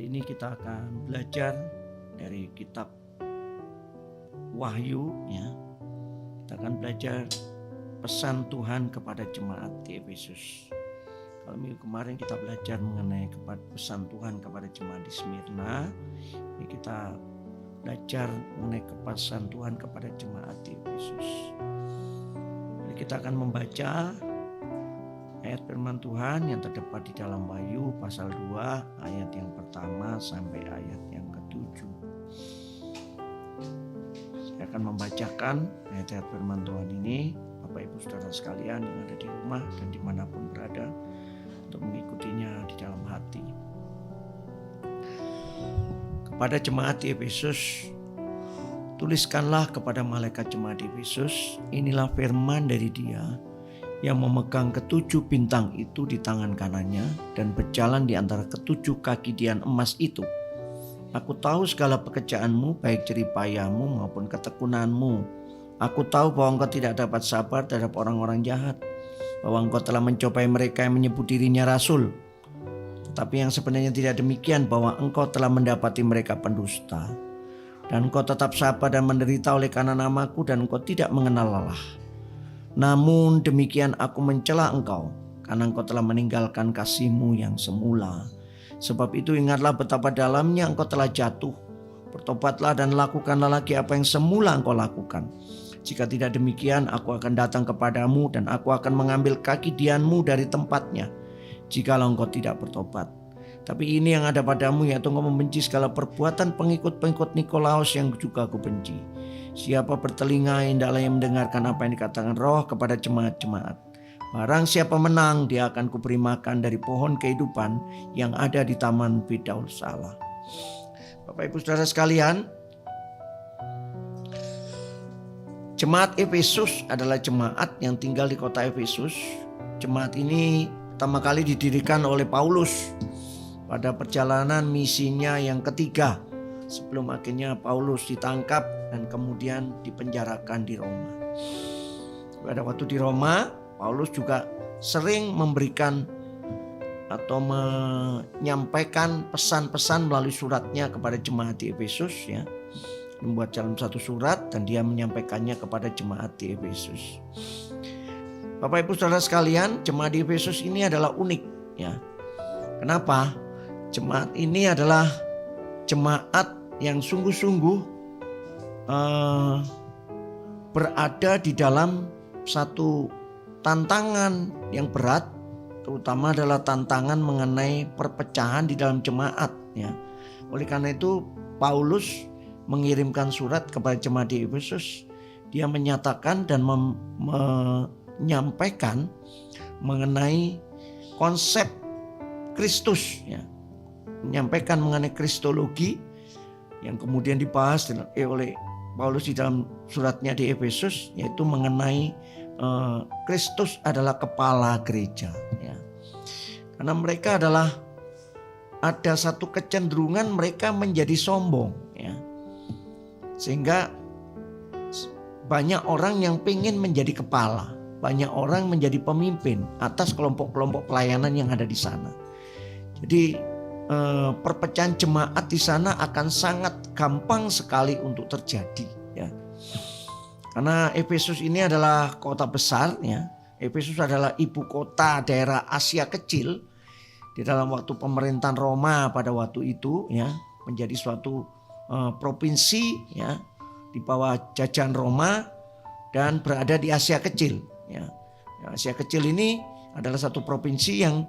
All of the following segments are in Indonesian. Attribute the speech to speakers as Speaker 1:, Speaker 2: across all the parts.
Speaker 1: Hari ini kita akan belajar dari kitab Wahyu ya. Kita akan belajar pesan Tuhan kepada jemaat di Efesus. Kalau minggu kemarin kita belajar mengenai pesan Tuhan kepada jemaat di Smyrna. Ini kita belajar mengenai pesan Tuhan kepada jemaat di Efesus. Jadi kita akan membaca ayat firman Tuhan yang terdapat di dalam Wahyu pasal 2 ayat yang pertama sampai ayat yang ke-7. Saya akan membacakan ayat-ayat firman Tuhan ini, Bapak Ibu Saudara sekalian yang ada di rumah dan dimanapun berada, untuk mengikutinya di dalam hati. Kepada jemaat di Efesus, tuliskanlah kepada malaikat jemaat di Efesus, inilah firman dari Dia yang memegang ketujuh bintang itu di tangan kanannya dan berjalan di antara ketujuh kaki dian emas itu. Aku tahu segala pekerjaanmu, baik jerih payahmu maupun ketekunanmu. Aku tahu bahwa engkau tidak dapat sabar terhadap orang-orang jahat, bahwa engkau telah mencobai mereka yang menyebut dirinya rasul. Tetapi yang sebenarnya tidak demikian, bahwa engkau telah mendapati mereka pendusta. Dan engkau tetap sabar dan menderita oleh karena namaku, dan engkau tidak mengenal lelah. Namun demikian aku mencela engkau, karena engkau telah meninggalkan kasihmu yang semula. Sebab itu ingatlah betapa dalamnya engkau telah jatuh. Bertobatlah dan lakukanlah lagi apa yang semula engkau lakukan. Jika tidak demikian, aku akan datang kepadamu dan aku akan mengambil kaki dianmu dari tempatnya, jikalau engkau tidak bertobat. Tapi ini yang ada padamu, yaitu engkau membenci segala perbuatan pengikut-pengikut Nikolaus yang juga aku benci. Siapa bertelinga, hendaklah yang mendengarkan apa yang dikatakan Roh kepada jemaat-jemaat. Barang siapa menang, dia akan kuberi makan dari pohon kehidupan yang ada di taman Firdaus Allah. Bapak Ibu Saudara sekalian, jemaat Efesus adalah jemaat yang tinggal di kota Efesus. Jemaat ini pertama kali didirikan oleh Paulus pada perjalanan misinya yang ketiga, sebelum akhirnya Paulus ditangkap dan kemudian dipenjarakan di Roma. Pada waktu di Roma, Paulus juga sering memberikan atau menyampaikan pesan-pesan melalui suratnya kepada jemaat di Efesus ya. Membuat dalam satu surat dan dia menyampaikannya kepada jemaat di Efesus. Bapak Ibu Saudara sekalian, jemaat di Efesus ini adalah unik ya. Kenapa? Jemaat ini adalah jemaat yang sungguh-sungguh berada di dalam satu tantangan yang berat, terutama adalah tantangan mengenai perpecahan di dalam jemaat ya. Oleh karena itu Paulus mengirimkan surat kepada jemaat di Efesus. Dia menyatakan dan menyampaikan mengenai konsep Kristus ya. Menyampaikan mengenai kristologi yang kemudian dibahas oleh Paulus di dalam suratnya di Efesus, yaitu mengenai Kristus adalah kepala gereja ya. Karena mereka adalah ada satu kecenderungan mereka menjadi sombong ya. Sehingga banyak orang yang ingin menjadi kepala, banyak orang menjadi pemimpin atas kelompok-kelompok pelayanan yang ada di sana. Jadi perpecahan jemaat di sana akan sangat gampang sekali untuk terjadi ya. Karena Efesus ini adalah kota besar ya. Efesus adalah ibu kota daerah Asia Kecil di dalam waktu pemerintahan Roma pada waktu itu ya, menjadi suatu provinsi ya di bawah jajahan Roma dan berada di Asia Kecil ya. Asia Kecil ini adalah satu provinsi yang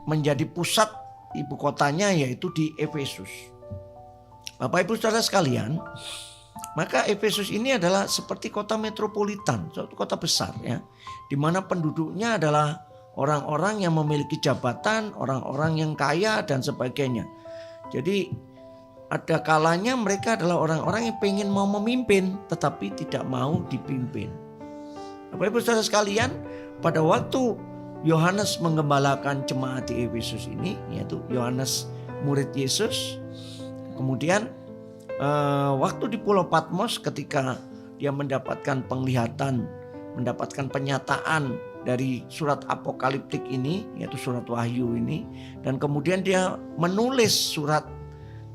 Speaker 1: menjadi pusat ibu kotanya yaitu di Efesus. Bapak Ibu Saudara sekalian, maka Efesus ini adalah seperti kota metropolitan, suatu kota besar ya, di mana penduduknya adalah orang-orang yang memiliki jabatan, orang-orang yang kaya dan sebagainya. Jadi ada kalanya mereka adalah orang-orang yang pengen mau memimpin tetapi tidak mau dipimpin. Bapak Ibu Saudara sekalian, pada waktu Yohanes menggembalakan jemaat di Efesus ini, yaitu Yohanes murid Yesus. Kemudian waktu di Pulau Patmos ketika dia mendapatkan penglihatan, mendapatkan penyataan dari surat apokaliptik ini, yaitu surat Wahyu ini, dan kemudian dia menulis surat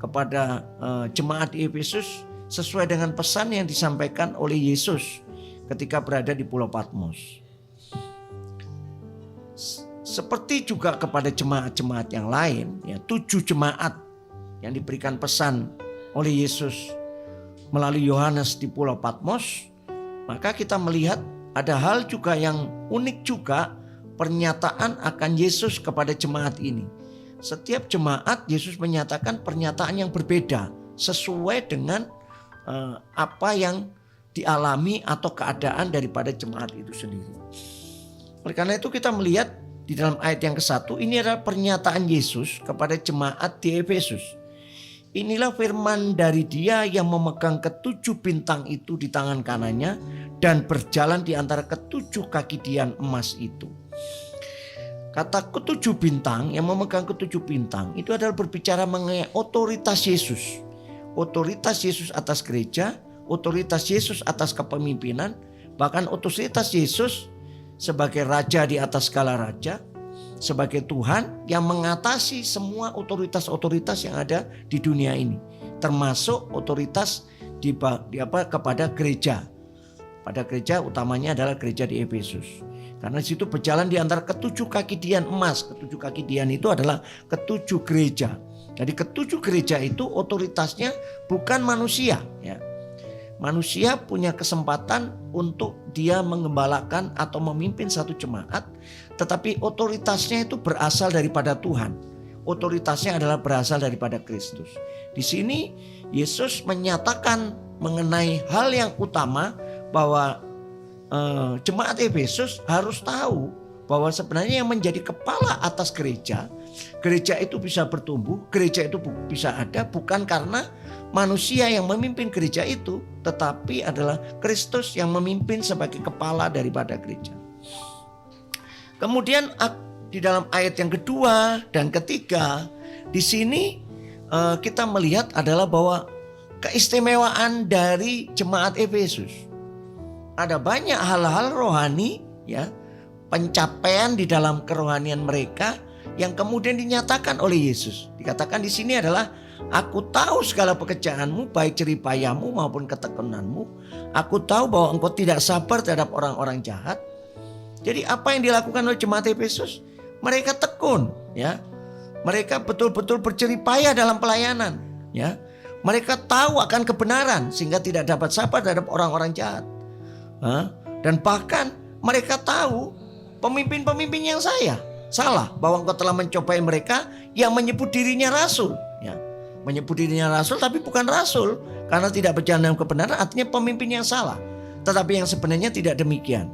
Speaker 1: kepada jemaat di Efesus sesuai dengan pesan yang disampaikan oleh Yesus ketika berada di Pulau Patmos. Seperti juga kepada jemaat-jemaat yang lain, ya 7 jemaat yang diberikan pesan oleh Yesus melalui Yohanes di Pulau Patmos, maka kita melihat ada hal juga yang unik juga pernyataan akan Yesus kepada jemaat ini. Setiap jemaat Yesus menyatakan pernyataan yang berbeda sesuai dengan apa yang dialami atau keadaan daripada jemaat itu sendiri. Oleh karena itu kita melihat di dalam ayat yang ke-1 ini adalah pernyataan Yesus kepada jemaat di Efesus. Inilah firman dari Dia yang memegang ke-7 bintang itu di tangan kanannya dan berjalan di antara ke-7 kaki dian emas itu. Kata ke-7 bintang, yang memegang ke-7 bintang itu adalah berbicara mengenai otoritas Yesus. Otoritas Yesus atas gereja, otoritas Yesus atas kepemimpinan, bahkan otoritas Yesus sebagai raja di atas segala raja, sebagai Tuhan yang mengatasi semua otoritas-otoritas yang ada di dunia ini, termasuk otoritas kepada gereja. Pada gereja utamanya adalah gereja di Efesus. Karena di situ berjalan di antara ke-7 kaki dian emas. Ke-7 kaki dian itu adalah ke-7 gereja. Jadi ke-7 gereja itu otoritasnya bukan manusia, ya. Manusia punya kesempatan untuk dia mengembalakan atau memimpin satu jemaat, tetapi otoritasnya itu berasal daripada Tuhan. Otoritasnya adalah berasal daripada Kristus. Di sini Yesus menyatakan mengenai hal yang utama bahwa jemaat Efesus harus tahu bahwa sebenarnya yang menjadi kepala atas gereja itu bisa bertumbuh, gereja itu bisa ada bukan karena manusia yang memimpin gereja itu, tetapi adalah Kristus yang memimpin sebagai kepala daripada gereja. Kemudian di dalam ayat yang kedua dan ketiga, di sini kita melihat adalah bahwa keistimewaan dari jemaat Efesus. Ada banyak hal-hal rohani, ya, pencapaian di dalam kerohanian mereka yang kemudian dinyatakan oleh Yesus. Dikatakan di sini adalah, aku tahu segala pekerjaanmu, baik jeripayamu maupun ketekunanmu. Aku tahu bahwa engkau tidak sabar terhadap orang-orang jahat. Jadi apa yang dilakukan oleh jemaat Efesus? Mereka tekun, ya. Mereka betul-betul berjeripaya dalam pelayanan, ya. Mereka tahu akan kebenaran sehingga tidak dapat sabar terhadap orang-orang jahat. Dan bahkan mereka tahu pemimpin-pemimpin yang salah, bahwa engkau telah mencobai mereka yang menyebut dirinya rasul, ya. Menyebut dirinya rasul tapi bukan rasul karena tidak berjalan dalam kebenaran, artinya pemimpin yang salah. Tetapi yang sebenarnya tidak demikian,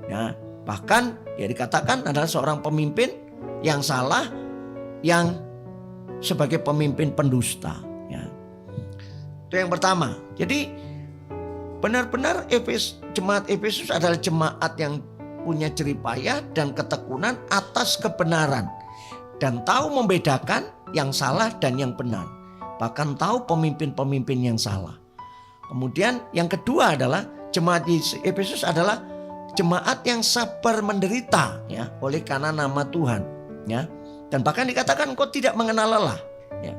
Speaker 1: ya. Bahkan ya dikatakan adalah seorang pemimpin yang salah, yang sebagai pemimpin pendusta, ya. Itu yang pertama. Jadi benar-benar jemaat Efesus adalah jemaat yang punya jeripaya dan ketekunan atas kebenaran, dan tahu membedakan yang salah dan yang benar, bahkan tahu pemimpin-pemimpin yang salah. Kemudian yang kedua adalah jemaat Efesus adalah jemaat yang sabar menderita, ya, oleh karena nama Tuhan, ya. Dan bahkan dikatakan engkau tidak mengenal lelah, ya.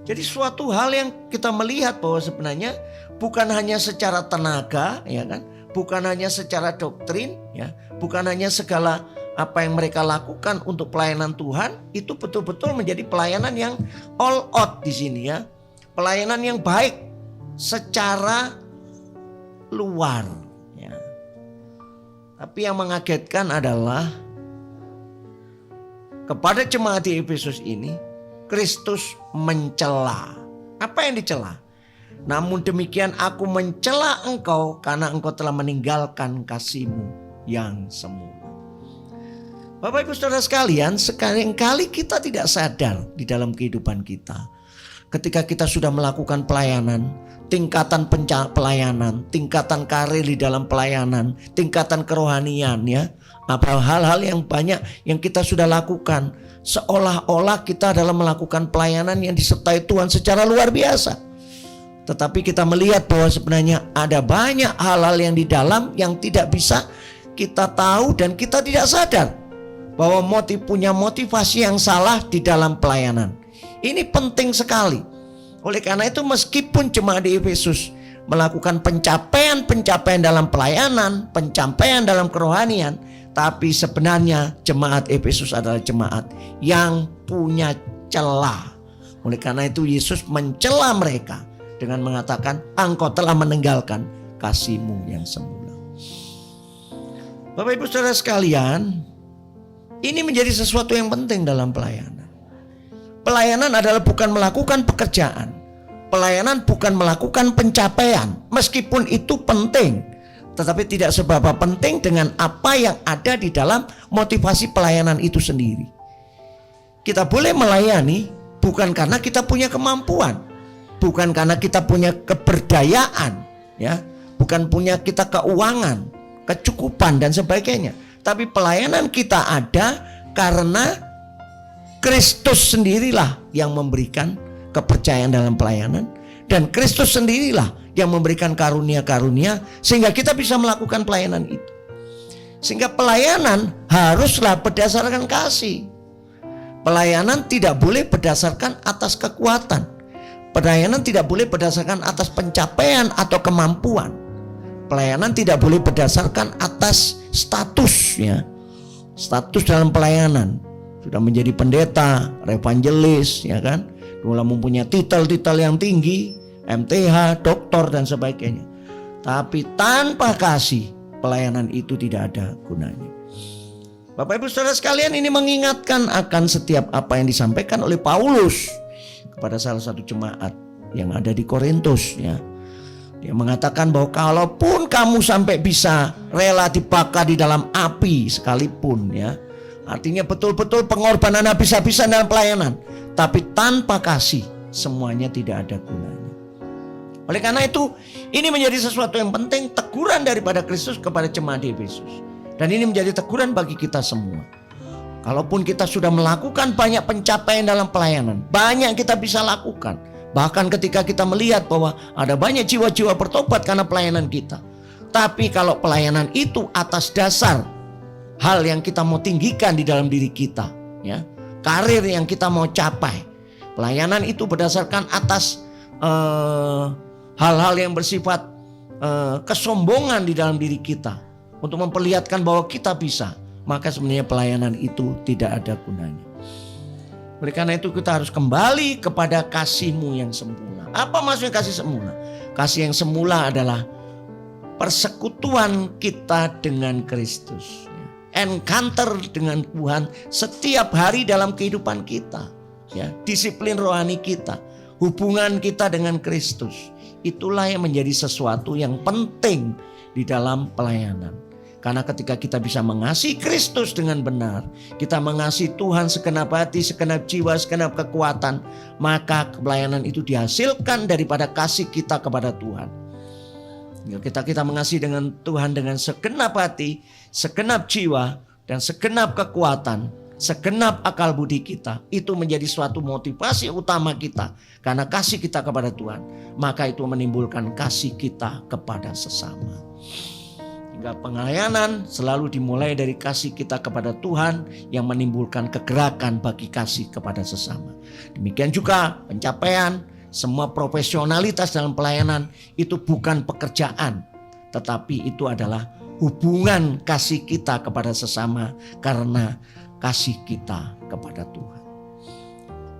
Speaker 1: Jadi suatu hal yang kita melihat bahwa sebenarnya bukan hanya secara tenaga, ya kan, bukan hanya secara doktrin, ya, bukan hanya segala apa yang mereka lakukan untuk pelayanan Tuhan itu betul-betul menjadi pelayanan yang all out di sini, ya. Pelayanan yang baik secara luar, ya. Tapi yang mengagetkan adalah kepada jemaat di Efesus ini Kristus mencela. Apa yang dicela? Namun demikian aku mencela engkau karena engkau telah meninggalkan kasihmu yang semula. Bapak Ibu Saudara sekalian, seringkali kita tidak sadar di dalam kehidupan kita. Ketika kita sudah melakukan pelayanan, tingkatan pelayanan, tingkatan karir di dalam pelayanan, tingkatan kerohanian, ya. Apa hal-hal yang banyak yang kita sudah lakukan, seolah-olah kita adalah melakukan pelayanan yang disertai Tuhan secara luar biasa. Tetapi kita melihat bahwa sebenarnya ada banyak hal-hal yang di dalam yang tidak bisa kita tahu dan kita tidak sadar bahwa punya motivasi yang salah di dalam pelayanan. Ini penting sekali. Oleh karena itu meskipun jemaat di Efesus melakukan pencapaian dalam pelayanan, pencapaian dalam kerohanian, tapi sebenarnya jemaat Efesus adalah jemaat yang punya celah. Oleh karena itu Yesus mencela mereka dengan mengatakan, engkau telah meninggalkan kasihmu yang semula. Bapak Ibu Saudara sekalian, ini menjadi sesuatu yang penting dalam pelayanan. Pelayanan adalah bukan melakukan pekerjaan. Pelayanan bukan melakukan pencapaian. Meskipun itu penting, tetapi tidak seberapa penting dengan apa yang ada di dalam motivasi pelayanan itu sendiri. Kita boleh melayani bukan karena kita punya kemampuan, bukan karena kita punya keberdayaan, ya, bukan punya kita keuangan, kecukupan dan sebagainya. Tapi pelayanan kita ada karena Kristus sendirilah yang memberikan kepercayaan dalam pelayanan, dan Kristus sendirilah yang memberikan karunia-karunia sehingga kita bisa melakukan pelayanan itu. Sehingga pelayanan haruslah berdasarkan kasih. Pelayanan tidak boleh berdasarkan atas kekuatan. Pelayanan tidak boleh berdasarkan atas pencapaian atau kemampuan. Pelayanan tidak boleh berdasarkan atas status, ya. Status dalam pelayanan. Sudah menjadi pendeta, evangelis, ya kan? Mulai mempunyai titel-titel yang tinggi, MTH, doktor dan sebagainya. Tapi tanpa kasih, pelayanan itu tidak ada gunanya. Bapak Ibu Saudara sekalian, ini mengingatkan akan setiap apa yang disampaikan oleh Paulus kepada salah satu jemaat yang ada di Korintus, ya. Dia mengatakan bahwa kalaupun kamu sampai bisa rela dibakar di dalam api sekalipun, ya, artinya betul-betul pengorbanan habis-habisan dalam pelayanan, tapi tanpa kasih semuanya tidak ada gunanya. Oleh karena itu, ini menjadi sesuatu yang penting, teguran daripada Kristus kepada jemaat di Efesus. Dan ini menjadi teguran bagi kita semua. Kalaupun kita sudah melakukan banyak pencapaian dalam pelayanan, banyak kita bisa lakukan. Bahkan ketika kita melihat bahwa ada banyak jiwa-jiwa bertobat karena pelayanan kita. Tapi kalau pelayanan itu atas dasar hal yang kita mau tinggikan di dalam diri kita, ya, karir yang kita mau capai, pelayanan itu berdasarkan atas hal-hal yang bersifat kesombongan di dalam diri kita untuk memperlihatkan bahwa kita bisa, maka sebenarnya pelayanan itu tidak ada gunanya. Oleh karena itu kita harus kembali kepada kasih-Mu yang sempurna. Apa maksudnya kasih semula? Kasih yang semula adalah persekutuan kita dengan Kristus. Encounter dengan Tuhan setiap hari dalam kehidupan kita. Ya, disiplin rohani kita. Hubungan kita dengan Kristus. Itulah yang menjadi sesuatu yang penting di dalam pelayanan. Karena ketika kita bisa mengasihi Kristus dengan benar, kita mengasihi Tuhan segenap hati, segenap jiwa, segenap kekuatan, maka pelayanan itu dihasilkan daripada kasih kita kepada Tuhan. Kita mengasihi dengan Tuhan dengan segenap hati, segenap jiwa, dan segenap kekuatan, segenap akal budi kita. Itu menjadi suatu motivasi utama kita. Karena kasih kita kepada Tuhan, maka itu menimbulkan kasih kita kepada sesama. Hingga pelayanan selalu dimulai dari kasih kita kepada Tuhan yang menimbulkan kegerakan bagi kasih kepada sesama. Demikian juga pencapaian, semua profesionalitas dalam pelayanan itu bukan pekerjaan, tetapi itu adalah hubungan kasih kita kepada sesama karena kasih kita kepada Tuhan.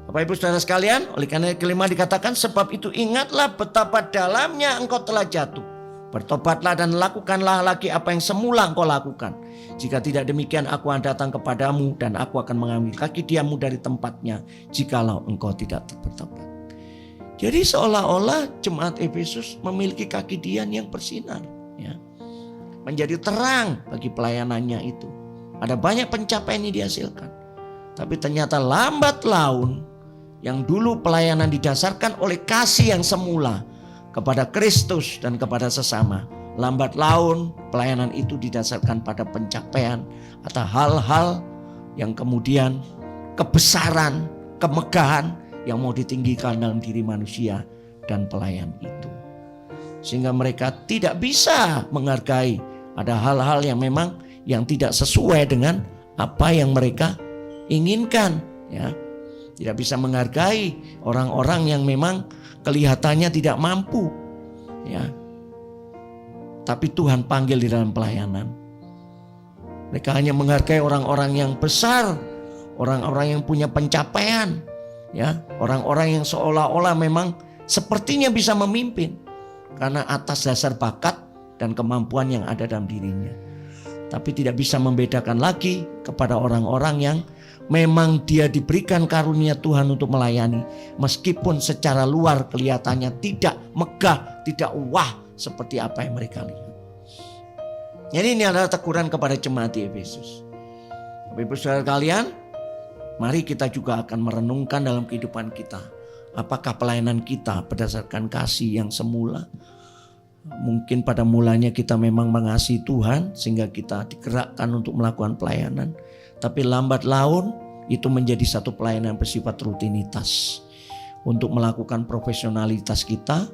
Speaker 1: Bapak Ibu Saudara sekalian, oleh karena kelima dikatakan, sebab itu ingatlah betapa dalamnya engkau telah jatuh. Bertobatlah dan lakukanlah lagi apa yang semula engkau lakukan. Jika tidak demikian, aku akan datang kepadamu dan aku akan mengambil kaki diammu dari tempatnya jikalau engkau tidak bertobat. Jadi seolah-olah jemaat Efesus memiliki kaki dian yang bersinar, ya, menjadi terang bagi pelayanannya itu. Ada banyak pencapaian yang dihasilkan. Tapi ternyata lambat laun, yang dulu pelayanan didasarkan oleh kasih yang semula kepada Kristus dan kepada sesama, lambat laun pelayanan itu didasarkan pada pencapaian atau hal-hal yang kemudian kebesaran, kemegahan yang mau ditinggikan dalam diri manusia dan pelayan itu. Sehingga mereka tidak bisa menghargai ada hal-hal yang memang yang tidak sesuai dengan apa yang mereka inginkan, ya. Tidak bisa menghargai orang-orang yang memang kelihatannya tidak mampu, ya. Tapi Tuhan panggil di dalam pelayanan. Mereka hanya menghargai orang-orang yang besar, orang-orang yang punya pencapaian, ya, orang-orang yang seolah-olah memang sepertinya bisa memimpin karena atas dasar bakat dan kemampuan yang ada dalam dirinya. Tapi tidak bisa membedakan lagi kepada orang-orang yang memang dia diberikan karunia Tuhan untuk melayani, meskipun secara luar kelihatannya tidak megah, tidak wah seperti apa yang mereka lihat. Jadi ini adalah teguran kepada jemaat di Efesus. Bapak Ibu Saudara kalian, mari kita juga akan merenungkan dalam kehidupan kita. Apakah pelayanan kita berdasarkan kasih yang semula? Mungkin pada mulanya kita memang mengasihi Tuhan sehingga kita digerakkan untuk melakukan pelayanan. Tapi lambat laun itu menjadi satu pelayanan bersifat rutinitas. Untuk melakukan profesionalitas kita,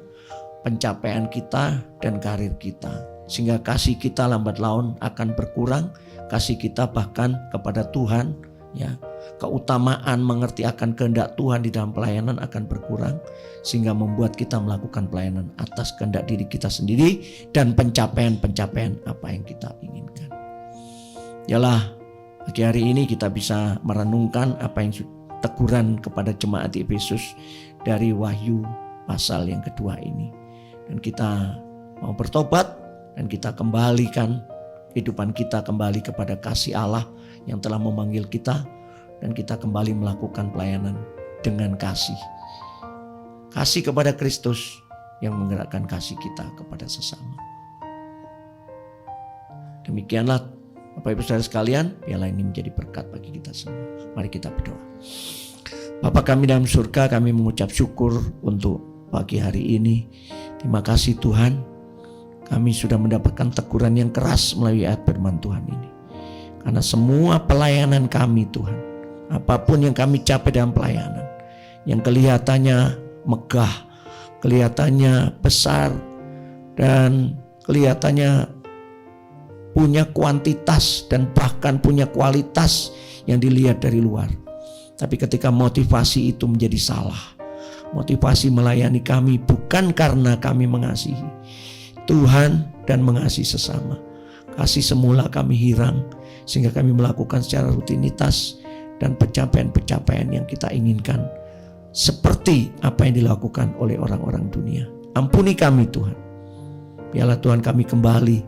Speaker 1: pencapaian kita, dan karir kita. Sehingga kasih kita lambat laun akan berkurang. Kasih kita bahkan kepada Tuhan, ya, keutamaan mengerti akan kehendak Tuhan di dalam pelayanan akan berkurang. Sehingga membuat kita melakukan pelayanan atas kehendak diri kita sendiri dan pencapaian-pencapaian apa yang kita inginkan. Yalah, pagi hari ini kita bisa merenungkan apa yang teguran kepada jemaat di Efesus dari Wahyu pasal yang kedua ini. Dan kita mau bertobat dan kita kembalikan kehidupan kita kembali kepada kasih Allah yang telah memanggil kita, dan kita kembali melakukan pelayanan dengan kasih. Kasih kepada Kristus yang menggerakkan kasih kita kepada sesama. Demikianlah Bapak Ibu Saudara sekalian, biarlah ini menjadi berkat bagi kita semua. Mari kita berdoa. Bapa kami dalam surga, kami mengucap syukur untuk pagi hari ini. Terima kasih Tuhan, kami sudah mendapatkan teguran yang keras melalui ayat firman Tuhan ini. Karena semua pelayanan kami Tuhan, apapun yang kami capai dalam pelayanan, yang kelihatannya megah, kelihatannya besar, dan kelihatannya punya kuantitas dan bahkan punya kualitas yang dilihat dari luar. Tapi ketika motivasi itu menjadi salah, motivasi melayani kami bukan karena kami mengasihi Tuhan dan mengasihi sesama. Kasih semula kami hilang sehingga kami melakukan secara rutinitas dan pencapaian-pencapaian yang kita inginkan seperti apa yang dilakukan oleh orang-orang dunia. Ampuni kami Tuhan. Biarlah Tuhan kami kembali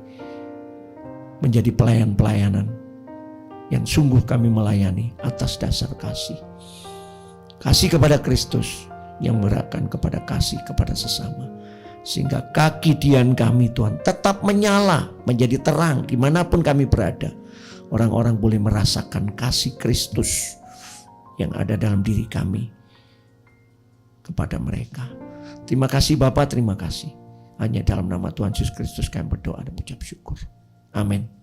Speaker 1: menjadi pelayan-pelayanan yang sungguh kami melayani atas dasar kasih. Kasih kepada Kristus yang menggerakkan kepada kasih kepada sesama. Sehingga kaki dian kami Tuhan tetap menyala, menjadi terang dimanapun kami berada. Orang-orang boleh merasakan kasih Kristus yang ada dalam diri kami kepada mereka. Terima kasih Bapa, terima kasih. Hanya dalam nama Tuhan Yesus Kristus kami berdoa dan mengucap syukur. Amin.